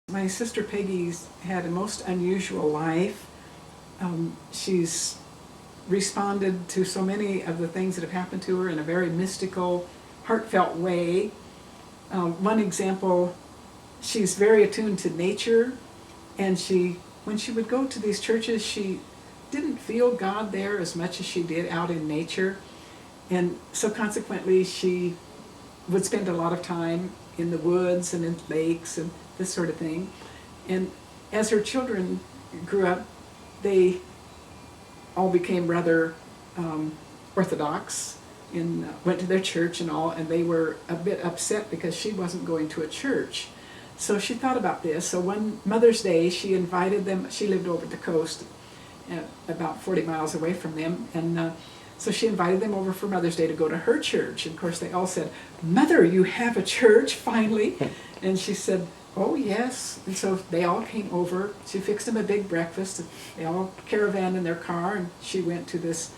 My sister Peggy's had a most unusual life. She's responded to so many of the things that have happened to her in a very mystical, heartfelt way. One example, she's very attuned to nature, and when she would go to these churches, she didn't feel God there as much as she did out in nature. And so consequently, she would spend a lot of time in the woods and in lakes and this sort of thing. And as her children grew up, they all became rather orthodox and went to their church and all, and they were a bit upset because she wasn't going to a church. So she thought about this. So one Mother's Day, she invited them. She lived over the coast, about 40 miles away from them, and so she invited them over for Mother's Day to go to her church. And of course, they all said, "Mother, you have a church, finally." And she said, "Oh, yes." And so they all came over. She fixed them a big breakfast. They all caravanned in their car, and she went to this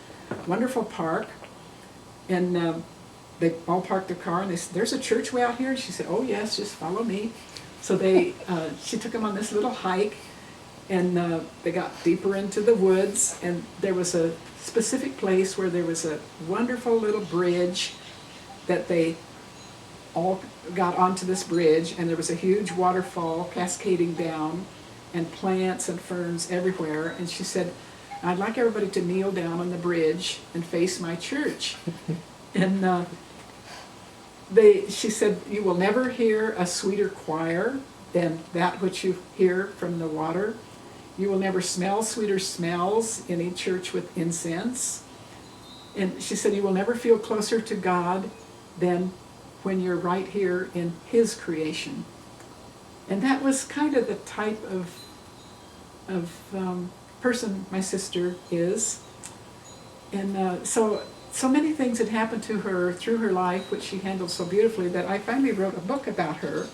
wonderful park. And they all parked their car, and they said, "There's a church way out here." And she said, "Oh, yes, just follow me." So she took them on this little hike, and they got deeper into the woods, and there was a specific place where there was a wonderful little bridge that they all got onto this bridge, and there was a huge waterfall cascading down and plants and ferns everywhere. And she said, "I'd like everybody to kneel down on the bridge and face my church." And she said, "You will never hear a sweeter choir than that which you hear from the water. You will never smell sweeter smells in a church with incense." And she said, "You will never feel closer to God than when you're right here in His creation." And that was kind of the type of person my sister is. And so many things had happened to her through her life, which she handled so beautifully, that I finally wrote a book about her,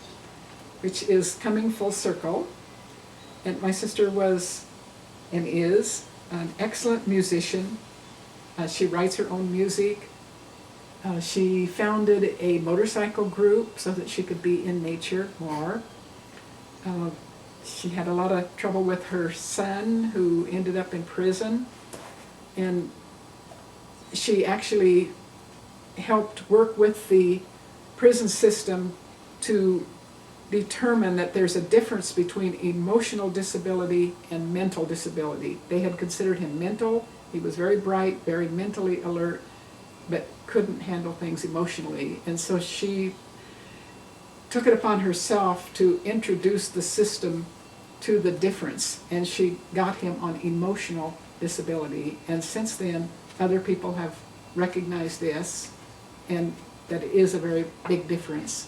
which is Coming Full Circle. And my sister was and is an excellent musician. She writes her own music. She founded a motorcycle group so that she could be in nature more. She had a lot of trouble with her son, who ended up in prison. And she actually helped work with the prison system to determine that there's a difference between emotional disability and mental disability. They had considered him mental. He was very bright, very mentally alert, but couldn't handle things emotionally. And so she took it upon herself to introduce the system to the difference, and she got him on emotional disability. And since then, other people have recognized this, and that it is a very big difference.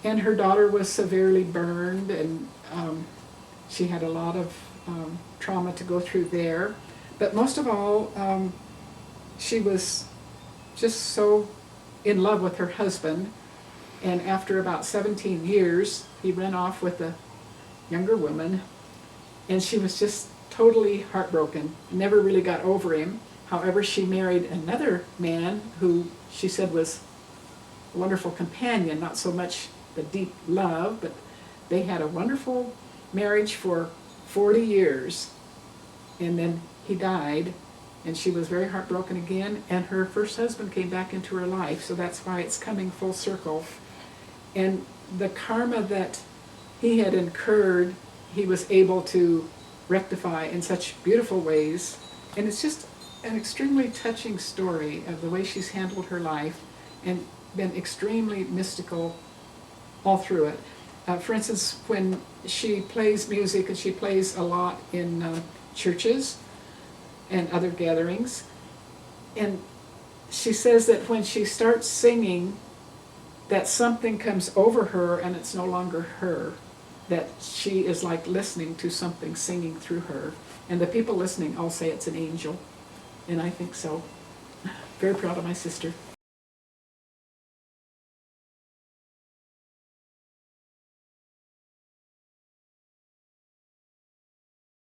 And her daughter was severely burned, and she had a lot of trauma to go through there. But most of all, she was just so in love with her husband, and after about 17 years, he ran off with a younger woman, and she was just totally heartbroken, never really got over him. However, she married another man who she said was a wonderful companion, not so much the deep love, but they had a wonderful marriage for 40 years, and then he died, and she was very heartbroken again, and her first husband came back into her life, so that's why it's coming full circle. And the karma that he had incurred, he was able to rectify in such beautiful ways, and it's just an extremely touching story of the way she's handled her life and been extremely mystical all through it. For instance, when she plays music, and she plays a lot in churches and other gatherings, and she says that when she starts singing, that something comes over her and it's no longer her, that she is like listening to something singing through her. And the people listening all say it's an angel, and I think so. Very proud of my sister.